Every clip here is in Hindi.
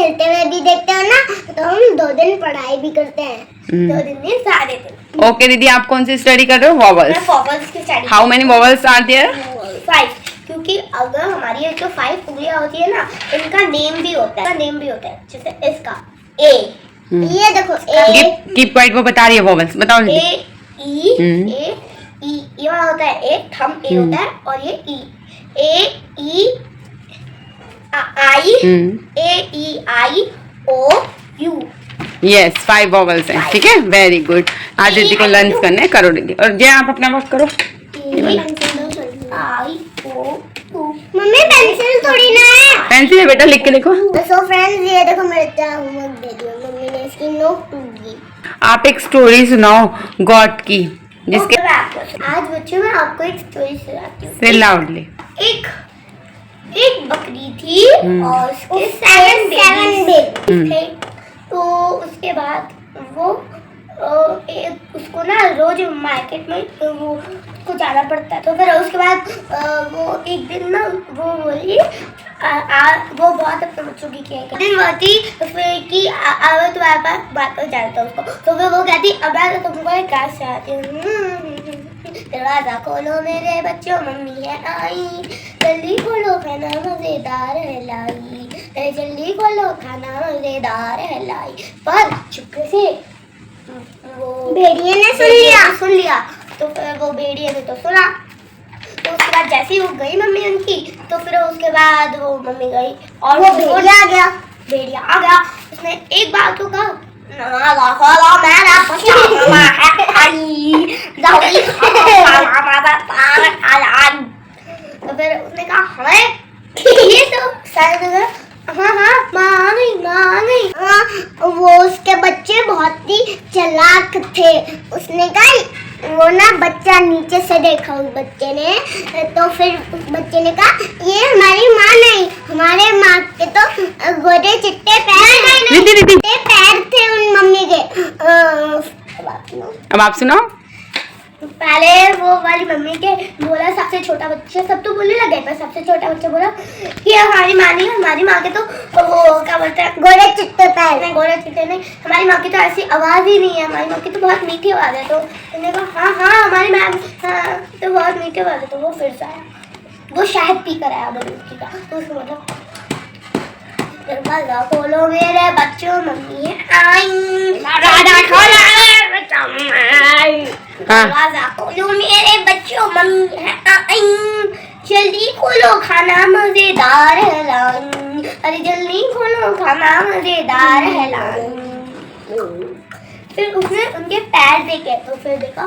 खेलते हुए भी देखते हो ना, तो हम 2 दिन पढ़ाई भी करते हैं, 2 दिन नहीं, सारे दिन। ओके दीदी, आप कौन सी स्टडी कर रहे हो? वॉवल्स। मैं वॉवल्स की study. How many vowels are there? 5, क्योंकि अगर हमारी ये जो 5 उंगलियां होती है ना, इनका नेम भी होता है, जैसे इसका ए, ये देखो ए, कीप क्वाइट, वो बता रही है वॉवल्स, बताओ दीदी। ए ई, ये वाला होता है ए, थंब ए होता है, और ये ई, ए ई आई, ए ई आई ओ यू। यस, 5 वॉवल्स हैं, ठीक है, वेरी गुड। आज दीदी को लंच करने हैं, करो दीदी, और जय आप अपना वर्क करो। आई ओ यू। मम्मी पेंसिल थोड़ी ना है, पेंसिल है बेटा, लिख के देखो। सो फ्रेंड्स, ये देखो मेरे होमवर्क दे दिया मम्मी ने, इसकी नोट टूट गई। आप एक स्टोरी सुनाओ गॉड की, जिसके आज बच्चों मैं आपको एक स्टोरी सुनाती हूँ। से लाउडली। एक बकरी थी और उसके 7 बेबी थे। तो उसके बाद वो उसको ना रोज मार्केट में वो उसको जाना पड़ता है। तो फिर उसके बाद वो एक दिन ना वो बोली वो बहुत अपने बच्चों की केयर दिन होती तो फिर कि अब तुम्हारे पास बात हो जाता उसको। तो फिर वो कहती अब मैं तो तुमको एक क्लास चाहती हूँ। दरवाजा खोलो मेरे बच्चों मम्मी है आई, जल्दी खोलो खाना मजेदार है लाई, जल्दी खोलो खाना मजेदार है लाई। पर चुपके से वो भेड़िए ने सुन लिया। तो फिर वो भेड़िए ने तो सुना। तो उसके बाद जैसे ही वो गई मम्मी उनकी, तो फिर उसके बाद वो मम्मी गई और वो भेड़िया आ गया। उसने एक बात तो कहा, तो फिर उसने कहा हमें ये तो शायद हाँ माँ आ गई। वो उसके बच्चे बहुत ही चालाक थे। उसने कहा वो ना बच्चा नीचे से देखा उस बच्चे ने, तो फिर उस बच्चे ने कहा ये हमारी माँ नहीं, हमारे माँ के तो गोरे चिट्टे पैर थे उन मम्मी के। अब आप सुनाओ। पहले वो वाली मम्मी के बोला सबसे छोटा बच्चा, सब तो बोलने लगे, पर सबसे छोटा बच्चा बोला कि हमारी माँ नहीं, हमारी माँ के तो वो क्या बोलते हैं गोरे चिट्टे पैर नहीं, गोरे चिट्टे नहीं, हमारी माँ की तो ऐसी आवाज़ ही नहीं है, हमारी माँ की तो बहुत मीठी आवाज़ है। तो मैंने कहा हाँ हमारी माँ तो बहुत मीठी आवाज़ है। तो वो फिर से आया, वो शहद पी कर आया बलूची का। तो उसको मतलब दरवाजा खोलो मेरे बच्चों मम्मी है आई, दरवाजा खोलो मेरे बच्चों मम्मी है आई, जल्दी खोलो खाना मजेदार है लाई, अरे जल्दी खोलो खाना मजेदार है लाई। फिर उसने उनके पैर देखे, तो फिर देखा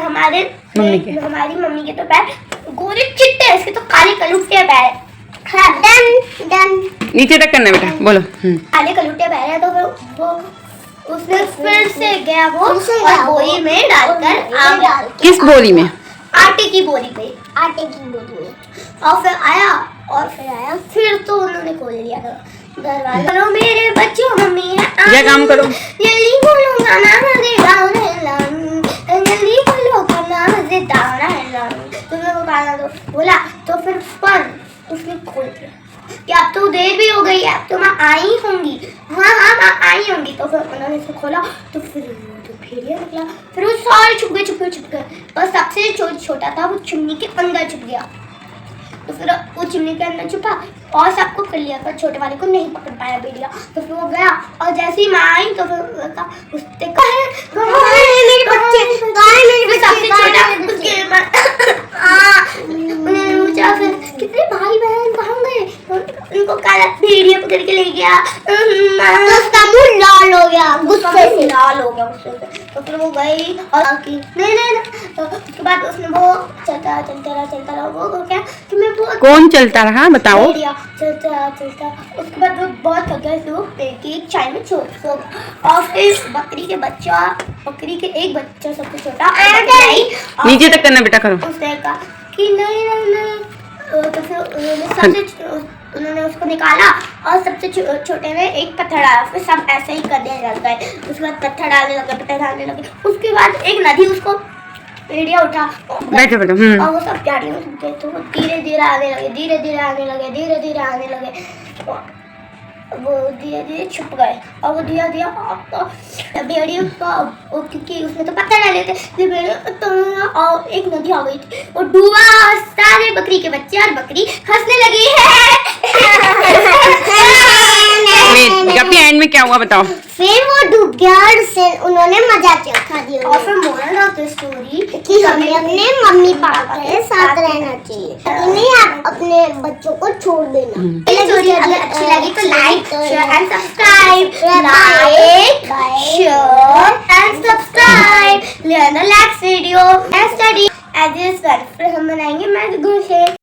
हमारी मम्मी के तो पैर गोरे चिट्टे, इसके तो काले कलुटे पैर। हाँ, डन नीचे तक करना बेटा, बोलो। काले कलुटे पैर है। तो फिर वो उसने फिर से गया वो और बोरी में डालकर आ गया। किस बोरी में? आटे की बोरी में। और फिर आया फिर तो उन्होंने खोल लिया दरवाजा। हेलो मेरे बच्चों मम्मी है ये काम करो, जल्दी खोलो खाना मजेदार है, जल्दी खोलो खाना मजेदार है। तुम्हें वो खाना दो बोला। तो फिर पर उसने खोल दिया कि अब तो देर भी हो गई है, अब तो मैं आई होंगी। हाँ मैं आई होंगी। तो फिर उन्होंने इसे खोला, तो फिर तो भेड़िया निकला। फिर वो सारे छुप गए और सबसे छोटा था वो चिमनी के अंदर छुप गया। तो फिर वो चिमनी के अंदर छुपा और सबको कर लिया, पर छोटे वाले को नहीं पकड़ पाया भेड़िया। तो फिर वो गया और जैसे ही मैं आई तो फिर उसने पूछा फिर कितने भाई बहन कहाँ गए, उनको काला भेड़िया पकड़ के ले गया। तो उसका मुंह लाल हो गया गुस्से से। तो फिर वो गई और नहीं। तो उसके बाद उसने वो चलता रहा वो क्या कि मैं वो कौन चलता रहा बताओ। भेड़िया चलता। उसके बाद वो बहुत थक गया, फिर वो पेड़ की एक छाई में सो और फिर बकरी के एक बच्चा सबसे छोटा नीचे तक करना बेटा, करो। उसने कहा कि नहीं। तो फिर उन्होंने उसको निकाला और सबसे छोटे ने एक पत्थर डाला। फिर सब ऐसे ही करने लगता है। उसके बाद पत्थर डालने लगे। उसके बाद एक नदी उसको भेड़िया उठा बैठो बेटा। और वो सब झाड़ियों में तो वो धीरे धीरे आने लगे। वो धीरे धीरे छुप गए और वो धीरे धीरे भेड़ियों का क्योंकि उसमें तो पत्थर डाले थे और एक नदी आ गई थी और डूबा और सारे बकरी के बच्चे और बकरी हंसने लगी गप्पी एंड में क्या हुआ बताओ। फिर वो डूब गया और उससे उन्होंने मजाक चखा दिया और फिर मोरल ऑफ द स्टोरी कि हमें अपने मम्मी पापा के साथ रहना चाहिए, नहीं आप अपने बच्चों को छोड़ देना। ये स्टोरी अगर अच्छी लगी तो like share and subscribe, like share and subscribe, learn the next video and study as this one. फिर हम बनाएंगे मैंगो शेक।